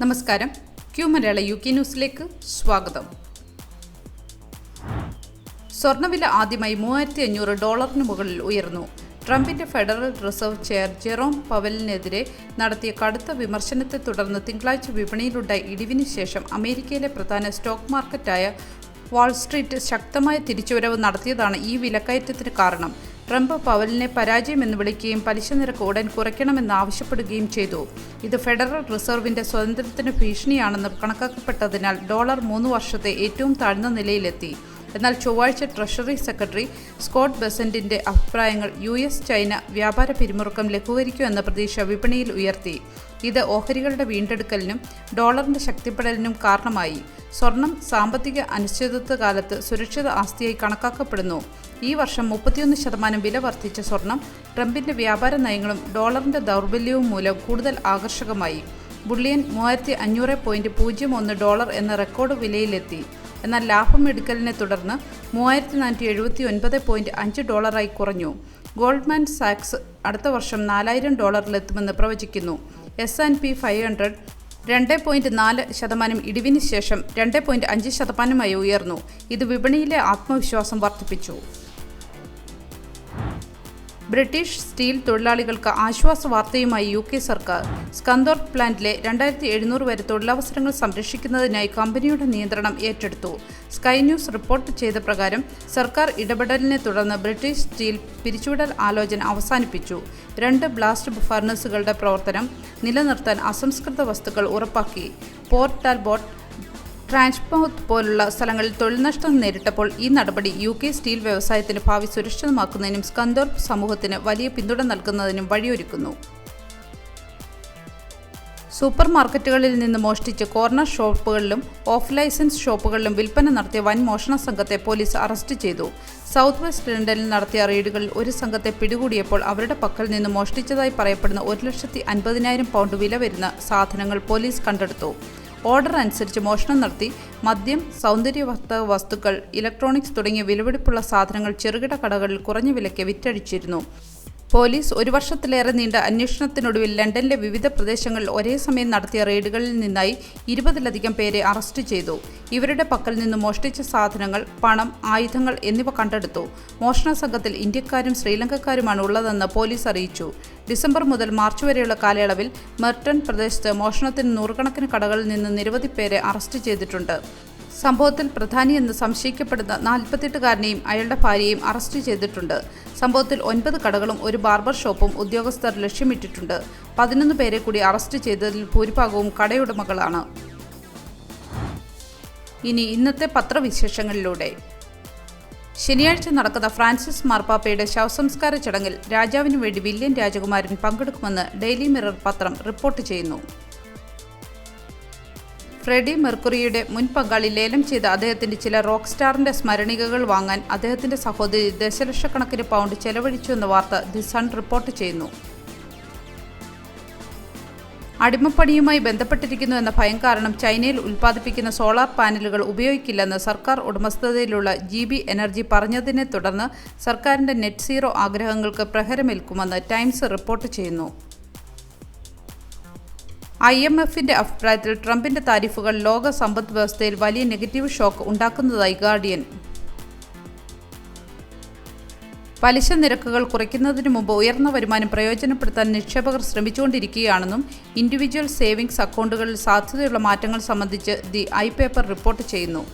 നമസ്കാരം. ക്യൂ മലയാള UK ന്യൂസിലേക്ക് സ്വാഗതം. സ്വർണ്ണവില ആദ്യമായി $3,500 മുകളിൽ ഉയർന്നു. ട്രംപിന്റെ ഫെഡറൽ റിസർവ് ചെയർ ജെറോം പവലിനെതിരെ നടത്തിയ കടുത്ത വിമർശനത്തെ തുടർന്ന് തിങ്കളാഴ്ച വിപണിയിലുണ്ടായ ഇടിവിന് ശേഷം അമേരിക്കയിലെ പ്രധാന സ്റ്റോക്ക് മാർക്കറ്റായ വാൾസ്ട്രീറ്റ് ശക്തമായ തിരിച്ചുവരവ് നടത്തിയതാണ് ഈ വിലക്കയറ്റത്തിന് കാരണം. ട്രംപ് പവലിനെ പരാജയമെന്ന് വിളിക്കുകയും പലിശ നിരക്ക് ഉടൻ കുറയ്ക്കണമെന്ന് ആവശ്യപ്പെടുകയും ചെയ്തു. ഇത് ഫെഡറൽ റിസർവിന്റെ സ്വാതന്ത്ര്യത്തിന് ഭീഷണിയാണെന്ന് കണക്കാക്കപ്പെട്ടതിനാൽ ഡോളർ 3 വർഷത്തെ ഏറ്റവും താഴ്ന്ന നിലയിലെത്തി. എന്നാൽ ചൊവ്വാഴ്ച ട്രഷറി സെക്രട്ടറി സ്കോട്ട് ബെസന്റിന്റെ അഭിപ്രായങ്ങൾ US ചൈന വ്യാപാര പിരിമുറുക്കം ലഘൂകരിക്കുമെന്ന പ്രതീക്ഷ വിപണിയിൽ ഉയർത്തി. ഇത് ഓഹരികളുടെ വീണ്ടെടുക്കലിനും ഡോളറിന്റെ ശക്തിപ്പെടലിനും കാരണമായി. സ്വർണം സാമ്പത്തിക അനിശ്ചിതത്വ കാലത്ത് സുരക്ഷിത ആസ്തിയായി കണക്കാക്കപ്പെടുന്നു. ഈ വർഷം 31% വില വർദ്ധിച്ച സ്വർണം ട്രംപിന്റെ വ്യാപാര നയങ്ങളും ഡോളറിന്റെ ദൗർബല്യവും മൂലം കൂടുതൽ ആകർഷകമായി. ബുള്ളിയൻ $3,500.01 എന്ന റെക്കോർഡ് വിലയിലെത്തി. എന്നാൽ ലാഭം എടുക്കലിനെ തുടർന്ന് $3,479.5 കുറഞ്ഞു. ഗോൾഡ്മാൻ സാക്സ് അടുത്ത വർഷം $4,000 പ്രവചിക്കുന്നു. S&P 500 2.4% ഇടിവിന് ശേഷം 2.5% ഉയർന്നു. ഇത് വിപണിയിലെ ആത്മവിശ്വാസം വർദ്ധിപ്പിച്ചു. ബ്രിട്ടീഷ് സ്റ്റീൽ തൊഴിലാളികൾക്ക് ആശ്വാസ വാർത്തയുമായി UK സർക്കാർ. സ്കന്തോർപ്പ് പ്ലാന്റിലെ 2,700 വരെ തൊഴിലവസരങ്ങൾ സംരക്ഷിക്കുന്നതിനായി കമ്പനിയുടെ നിയന്ത്രണം ഏറ്റെടുത്തു. സ്കൈ ന്യൂസ് റിപ്പോർട്ട് ചെയ്ത പ്രകാരം സർക്കാർ ഇടപെടലിനെ തുടർന്ന് ബ്രിട്ടീഷ് സ്റ്റീൽ പിരിച്ചുവിടൽ ആലോചന അവസാനിപ്പിച്ചു. 2 ബ്ലാസ്റ്റ് ഫർണസുകളുടെ പ്രവർത്തനം നിലനിർത്താൻ അസംസ്കൃത വസ്തുക്കൾ ഉറപ്പാക്കി. പോർട്ട് ടാൽബോട്ട്, ട്രാൻസ്മൗത്ത് പോലുള്ള സ്ഥലങ്ങളിൽ തൊഴിൽ നഷ്ടം നേരിട്ടപ്പോൾ ഈ നടപടി UK സ്റ്റീൽ വ്യവസായത്തിന്റെ ഭാവി സുരക്ഷിതമാക്കുന്നതിനും സ്കന്തോർപ്പ് സമൂഹത്തിന് വലിയ പിന്തുണ നൽകുന്നതിനും വഴിയൊരുക്കുന്നു. സൂപ്പർ മാർക്കറ്റുകളിൽ നിന്ന് മോഷ്ടിച്ച് കോർണർ ഷോപ്പുകളിലും ഓഫ് ലൈസൻസ് ഷോപ്പുകളിലും വിൽപ്പന നടത്തിയ വൻ മോഷണ സംഘത്തെ പോലീസ് അറസ്റ്റ് ചെയ്തു. സൗത്ത് വെസ്റ്റ് ലണ്ടനിൽ നടത്തിയ റെയ്ഡുകളിൽ ഒരു സംഘത്തെ പിടികൂടിയപ്പോൾ അവരുടെ പക്കൽ നിന്ന് മോഷ്ടിച്ചതായി പറയപ്പെടുന്ന £150,000 വില വരുന്ന സാധനങ്ങൾ പോലീസ് കണ്ടെടുത്തു. ഓർഡർ അനുസരിച്ച് മോഷണം നടത്തി മദ്യം, സൗന്ദര്യവർദ്ധക വസ്തുക്കൾ, ഇലക്ട്രോണിക്സ് തുടങ്ങിയ വിലപിടിപ്പുള്ള സാധനങ്ങൾ ചെറുകിട കടകളിൽ കുറഞ്ഞ വിലയ്ക്ക് വിറ്റഴിച്ചിരുന്നു. പോലീസ് 1 വർഷത്തിലേറെ നീണ്ട അന്വേഷണത്തിനൊടുവിൽ ലണ്ടനിലെ വിവിധ പ്രദേശങ്ങളിൽ ഒരേ സമയം നടത്തിയ റെയ്ഡുകളിൽ നിന്നായി 20-ലധികം പേരെ അറസ്റ്റ് ചെയ്തു. ഇവരുടെ പക്കൽ നിന്ന് മോഷ്ടിച്ച സാധനങ്ങൾ, പണം, ആയുധങ്ങൾ എന്നിവ കണ്ടെടുത്തു. മോഷണ സംഘത്തിൽ ഇന്ത്യക്കാരും ശ്രീലങ്കക്കാരുമാണ് ഉള്ളതെന്ന് പോലീസ് അറിയിച്ചു. ഡിസംബർ മുതൽ മാർച്ച് വരെയുള്ള കാലയളവിൽ മെർട്ടൺ പ്രദേശത്ത് മോഷണത്തിന് നൂറുകണക്കിന് കടകളിൽ നിന്ന് നിരവധി പേരെ അറസ്റ്റ് ചെയ്തിട്ടുണ്ട്. സംഭവത്തിൽ പ്രധാനിയെന്ന് സംശയിക്കപ്പെടുന്ന 48-കാരനെയും അയാളുടെ ഭാര്യയെയും അറസ്റ്റ് ചെയ്തിട്ടുണ്ട്. സംഭവത്തിൽ 9 കടകളും ഒരു ബാർബർ ഷോപ്പും ഉദ്യോഗസ്ഥർ ലക്ഷ്യമിട്ടിട്ടുണ്ട്. 11 പേരെ കൂടി അറസ്റ്റ് ചെയ്തതിൽ ഭൂരിഭാഗവും കടയുടമകളാണ്. ഇനി ഇന്നത്തെ പത്രവിശേഷങ്ങളിലൂടെ. ശനിയാഴ്ച നടക്കുന്ന ഫ്രാൻസിസ് മാർപ്പാപ്പയുടെ ശവസംസ്കാര ചടങ്ങിൽ രാജാവിനു വേണ്ടി വില്യം രാജകുമാരൻ പങ്കെടുക്കുമെന്ന് ഡെയിലി മിറർ പത്രം റിപ്പോർട്ട് ചെയ്യുന്നു. ഫ്രെഡി മെർക്കുറിയുടെ മുൻ പങ്കാളി ലേലം ചെയ്ത അദ്ദേഹത്തിന്റെ ചില റോക്ക് സ്റ്റാറിന്റെ സ്മരണികകൾ വാങ്ങാൻ അദ്ദേഹത്തിന്റെ സഹോദരി ദശലക്ഷക്കണക്കിന് പൗണ്ട് ചെലവഴിച്ചുവെന്ന വാർത്ത ദി സൺ റിപ്പോർട്ട് ചെയ്യുന്നു. അടിമപ്പണിയുമായി ബന്ധപ്പെട്ടിരിക്കുന്നു എന്ന ഭയം കാരണം ചൈനയിൽ ഉൽപ്പാദിപ്പിക്കുന്ന സോളാർ പാനലുകൾ ഉപയോഗിക്കില്ലെന്ന് സർക്കാർ ഉടമസ്ഥതയിലുള്ള GB എനർജി പറഞ്ഞതിനെ തുടർന്ന് സർക്കാരിന്റെ നെറ്റ് സീറോ ആഗ്രഹങ്ങൾക്ക് പ്രഹരമേൽക്കുമെന്ന് ടൈംസ് റിപ്പോർട്ട് ചെയ്യുന്നു. IMFന്റെ അഭിപ്രായത്തിൽ ട്രംപിന്റെ താരിഫുകൾ ലോക സമ്പദ് വ്യവസ്ഥയിൽ വലിയ നെഗറ്റീവ് ഷോക്ക് ഉണ്ടാക്കുന്നതായി ഗാർഡിയൻ. പലിശ നിരക്കുകൾ കുറയ്ക്കുന്നതിന് മുമ്പ് ഉയർന്ന വരുമാനം പ്രയോജനപ്പെടുത്താൻ നിക്ഷേപകർ ശ്രമിച്ചുകൊണ്ടിരിക്കുകയാണെന്നും ഇൻഡിവിജ്വൽ സേവിങ്സ് അക്കൗണ്ടുകളിൽ സാധ്യതയുള്ള മാറ്റങ്ങൾ സംബന്ധിച്ച് ദി ഐ പേപ്പർ റിപ്പോർട്ട് ചെയ്യുന്നു.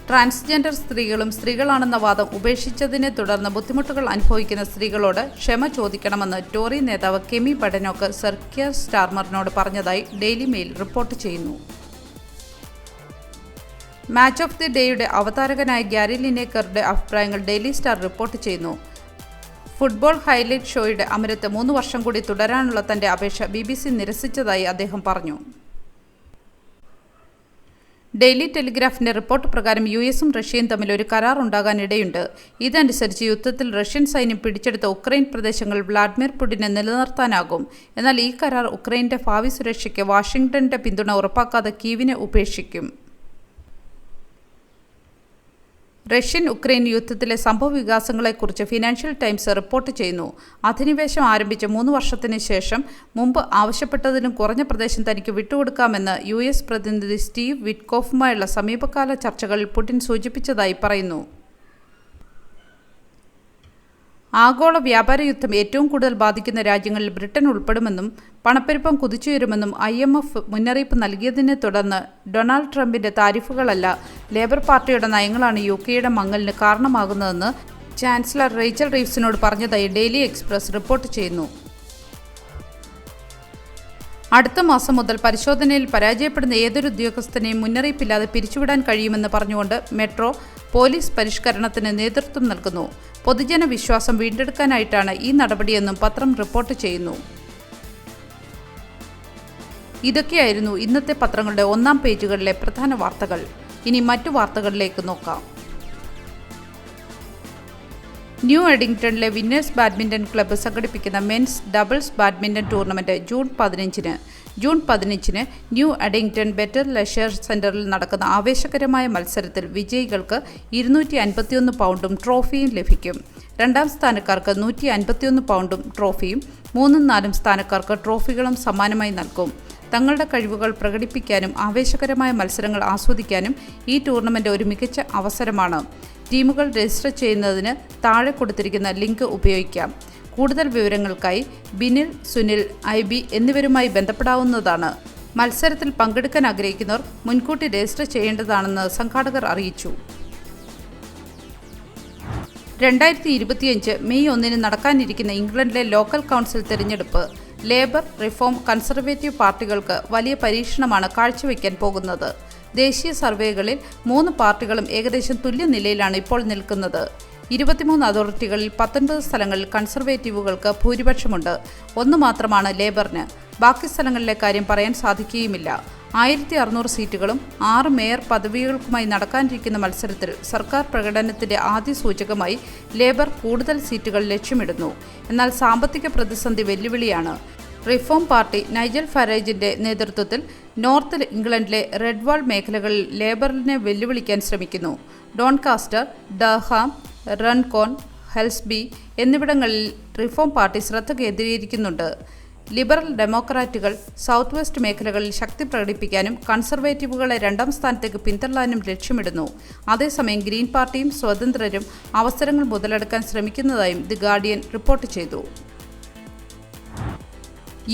ട്രാൻസ്ജെൻഡർ സ്ത്രീകളും സ്ത്രീകളാണെന്ന വാദം ഉപേക്ഷിച്ചതിനെ തുടർന്ന് ബുദ്ധിമുട്ടുകൾ അനുഭവിക്കുന്ന സ്ത്രീകളോട് ക്ഷമ ചോദിക്കണമെന്ന് ടോറി നേതാവ് കെമി ബഡനോക്ക് സർ കിയർ സ്റ്റാർമറിനോട് പറഞ്ഞതായി ഡെയിലി മെയിൽ റിപ്പോർട്ട് ചെയ്യുന്നു. മാച്ച് ഓഫ് ദി ഡേയുടെ അവതാരകനായ ഗ്യാരി ലിനേക്കറുടെ അഭിപ്രായങ്ങൾ ഡെയിലി സ്റ്റാർ റിപ്പോർട്ട് ചെയ്യുന്നു. ഫുട്ബോൾ ഹൈലൈറ്റ് ഷോയുടെ അമരത്ത് 3 വർഷം കൂടി തുടരാനുള്ള തന്റെ അപേക്ഷ BBC നിരസിച്ചതായി അദ്ദേഹം പറഞ്ഞു. ഡെയിലി ടെലിഗ്രാഫിന്റെ റിപ്പോർട്ട് പ്രകാരം US-ഉം റഷ്യയും തമ്മിൽ ഒരു കരാർ ഉണ്ടാകാനിടയുണ്ട്. ഇതനുസരിച്ച് യുദ്ധത്തിൽ റഷ്യൻ സൈന്യം പിടിച്ചെടുത്ത ഉക്രൈൻ പ്രദേശങ്ങൾ വ്ളാഡിമിർ പുടിനെ നിലനിർത്താനാകും. എന്നാൽ ഈ കരാർ ഉക്രൈന്റെ ഭാവി സുരക്ഷയ്ക്ക് വാഷിംഗ്ടന്റെ പിന്തുണ ഉറപ്പാക്കാതെ കീവിനെ ഉപേക്ഷിക്കും. റഷ്യൻ ഉക്രൈൻ യുദ്ധത്തിലെ സംഭവവികാസങ്ങളെക്കുറിച്ച് ഫിനാൻഷ്യൽ ടൈംസ് റിപ്പോർട്ട് ചെയ്യുന്നു. അധിനിവേശം ആരംഭിച്ച 3 വർഷത്തിന് ശേഷം മുമ്പ് ആവശ്യപ്പെട്ടതിലും കുറഞ്ഞ പ്രദേശം തനിക്ക് വിട്ടുകൊടുക്കാമെന്ന് US പ്രതിനിധി സ്റ്റീവ് വിറ്റ്കോഫുമായുള്ള സമീപകാല ചർച്ചകളിൽ പുടിൻ സൂചിപ്പിച്ചതായി പറയുന്നു. ആഗോള വ്യാപാര യുദ്ധം ഏറ്റവും കൂടുതൽ ബാധിക്കുന്ന രാജ്യങ്ങളിൽ ബ്രിട്ടൻ ഉൾപ്പെടുമെന്നും പണപ്പെരുപ്പം കുതിച്ചുയരുമെന്നും IMF മുന്നറിയിപ്പ് നൽകിയതിനെ തുടർന്ന് ഡൊണാൾഡ് ട്രംപിന്റെ താരിഫുകളല്ല ലേബർ പാർട്ടിയുടെ നയങ്ങളാണ് UKയുടെ മങ്ങലിന് കാരണമാകുന്നതെന്ന് ചാൻസലർ റേച്ചൽ റീവ്സിനോട് പറഞ്ഞതായി ഡെയിലി എക്സ്പ്രസ് റിപ്പോർട്ട് ചെയ്യുന്നു. അടുത്ത മാസം മുതൽ പരിശോധനയിൽ പരാജയപ്പെടുന്ന ഏതൊരു ഉദ്യോഗസ്ഥനെയും മുന്നറിയിപ്പില്ലാതെ പിരിച്ചുവിടാൻ കഴിയുമെന്ന് പറഞ്ഞുകൊണ്ട് മെട്രോ പോലീസ് പരിഷ്കരണത്തിന് നേതൃത്വം നൽകുന്നു. പൊതുജന വിശ്വാസം വീണ്ടെടുക്കാനായിട്ടാണ് ഈ നടപടിയെന്നും പത്രം റിപ്പോർട്ട് ചെയ്യുന്നു. ഇതൊക്കെയായിരുന്നു ഇന്നത്തെ പത്രങ്ങളുടെ 1-ാം പേജുകളിലെ പ്രധാന വാർത്തകൾ. ഇനി മറ്റു വാർത്തകളിലേക്ക് നോക്കാം. ന്യൂ എഡിംഗ്ടണിലെ വിന്നേഴ്സ് ബാഡ്മിൻ്റൺ ക്ലബ്ബ് സംഘടിപ്പിക്കുന്ന men's doubles badminton tournament June 15-ന് ന്യൂ എഡിംഗ്ടൺ ബെറ്റർ ലെഷർ സെൻ്ററിൽ നടക്കുന്ന ആവേശകരമായ മത്സരത്തിൽ വിജയികൾക്ക് 251 പൗണ്ടും ട്രോഫിയും ലഭിക്കും. 2ാം സ്ഥാനക്കാർക്ക് 151 പൗണ്ടും ട്രോഫിയും 3-ഉം 4-ഉം സ്ഥാനക്കാർക്ക് ട്രോഫികളും സമ്മാനമായി നൽകും. തങ്ങളുടെ കഴിവുകൾ പ്രകടിപ്പിക്കാനും ആവേശകരമായ മത്സരങ്ങൾ ആസ്വദിക്കാനും ഈ ടൂർണമെൻറ്റ് ഒരു മികച്ച അവസരമാണ്. ടീമുകൾ രജിസ്റ്റർ ചെയ്യുന്നതിന് താഴെ കൊടുത്തിരിക്കുന്ന ലിങ്ക് ഉപയോഗിക്കാം. കൂടുതൽ വിവരങ്ങൾക്കായി ബിനിൽ, സുനിൽ, IB എന്നിവരുമായി ബന്ധപ്പെടാവുന്നതാണ്. മത്സരത്തിൽ പങ്കെടുക്കാൻ ആഗ്രഹിക്കുന്നവർ മുൻകൂട്ടി രജിസ്റ്റർ ചെയ്യേണ്ടതാണെന്ന് സംഘാടകർ അറിയിച്ചു. 2025 മെയ് 1-ന് നടക്കാനിരിക്കുന്ന ഇംഗ്ലണ്ടിലെ ലോക്കൽ കൗൺസിൽ തെരഞ്ഞെടുപ്പ് ലേബർ, റിഫോം, കൺസർവേറ്റീവ് പാർട്ടികൾക്ക് വലിയ പരീക്ഷണമാണ് കാഴ്ചവെക്കാൻ പോകുന്നത്. ദേശീയ സർവേകളിൽ 3 പാർട്ടികളും ഏകദേശം തുല്യ നിലയിലാണ് ഇപ്പോൾ നിൽക്കുന്നത്. 23 അതോറിറ്റികളിൽ 19 സ്ഥലങ്ങളിൽ കൺസർവേറ്റീവുകൾക്ക് ഭൂരിപക്ഷമുണ്ട്. 1 മാത്രമാണ് ലേബറിന്. ബാക്കി സ്ഥലങ്ങളിലെ കാര്യം പറയാൻ സാധിക്കുകയുമില്ല. 1600 സീറ്റുകളും 6 മേയർ പദവികൾക്കുമായി നടക്കാനിരിക്കുന്ന മത്സരത്തിൽ സർക്കാർ പ്രകടനത്തിന്റെ ആദ്യ സൂചകമായി ലേബർ കൂടുതൽ സീറ്റുകൾ ലക്ഷ്യമിടുന്നു. എന്നാൽ സാമ്പത്തിക പ്രതിസന്ധി വെല്ലുവിളിയാണ്. റിഫോം പാർട്ടി നൈജൽ ഫാരേജിന്റെ നേതൃത്വത്തിൽ നോർത്ത് ഇംഗ്ലണ്ടിലെ റെഡ്വാൾ മേഖലകളിൽ ലേബറിനെ വെല്ലുവിളിക്കാൻ ശ്രമിക്കുന്നു. ഡോൺകാസ്റ്റർ, ഡർഹാം, റൺകോൺ, ഹെൽസ്ബി എന്നിവിടങ്ങളിൽ റിഫോം പാർട്ടി ശ്രദ്ധ കേന്ദ്രീകരിക്കുന്നുണ്ട്. ലിബറൽ ഡെമോക്രാറ്റുകൾ സൗത്ത് വെസ്റ്റ് മേഖലകളിൽ ശക്തി പ്രകടിപ്പിക്കാനും കൺസർവേറ്റീവുകളെ 2ാം സ്ഥാനത്തേക്ക് പിന്തള്ളാനും ലക്ഷ്യമിടുന്നു. അതേസമയം ഗ്രീൻ പാർട്ടിയും സ്വതന്ത്രരും അവസരങ്ങൾ മുതലെടുക്കാൻ ശ്രമിക്കുന്നതായും ദി ഗാർഡിയൻ റിപ്പോർട്ട് ചെയ്തു.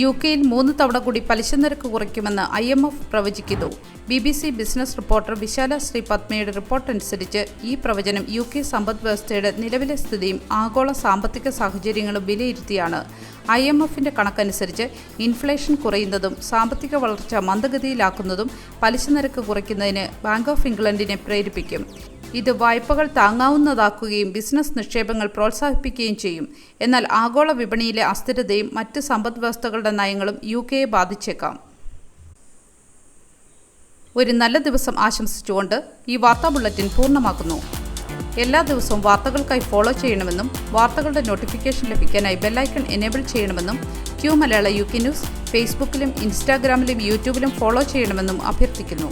UK-യിൽ 3 തവണ കൂടി പലിശ നിരക്ക് കുറയ്ക്കുമെന്ന് IMF പ്രവചിക്കുന്നു. BBC ബിസിനസ് റിപ്പോർട്ടർ വിശാല ശ്രീ പത്മയുടെ റിപ്പോർട്ടനുസരിച്ച് ഈ പ്രവചനം UK സമ്പദ് വ്യവസ്ഥയുടെ നിലവിലെ സ്ഥിതിയും ആഗോള സാമ്പത്തിക സാഹചര്യങ്ങളും വിലയിരുത്തിയാണ്. IMFന്റെ കണക്കനുസരിച്ച് ഇൻഫ്ലേഷൻ കുറയുന്നതും സാമ്പത്തിക വളർച്ച മന്ദഗതിയിലാക്കുന്നതും പലിശ നിരക്ക് കുറയ്ക്കുന്നതിന് ബാങ്ക് ഓഫ് ഇംഗ്ലണ്ടിനെ പ്രേരിപ്പിക്കും. ഇത് വായ്പകൾ താങ്ങാവുന്നതാക്കുകയും ബിസിനസ് നിക്ഷേപങ്ങൾ പ്രോത്സാഹിപ്പിക്കുകയും ചെയ്യും. എന്നാൽ ആഗോള വിപണിയിലെ അസ്ഥിരതയും മറ്റ് സമ്പദ് വ്യവസ്ഥകളുടെ നയങ്ങളും UK-യെ ബാധിച്ചേക്കാം. ഒരു നല്ല ദിവസം ആശംസിച്ചുകൊണ്ട് ഈ വാർത്താ ബുള്ളറ്റിൻ പൂർണ്ണമാക്കുന്നു. എല്ലാ ദിവസവും വാർത്തകൾക്കായി ഫോളോ ചെയ്യണമെന്നും വാർത്തകളുടെ നോട്ടിഫിക്കേഷൻ ലഭിക്കാനായി ബെല്ലൈക്കൺ എനേബിൾ ചെയ്യണമെന്നും Q മലയാള UK ന്യൂസ് ഫേസ്ബുക്കിലും ഇൻസ്റ്റാഗ്രാമിലും യൂട്യൂബിലും ഫോളോ ചെയ്യണമെന്നും അഭ്യർത്ഥിക്കുന്നു.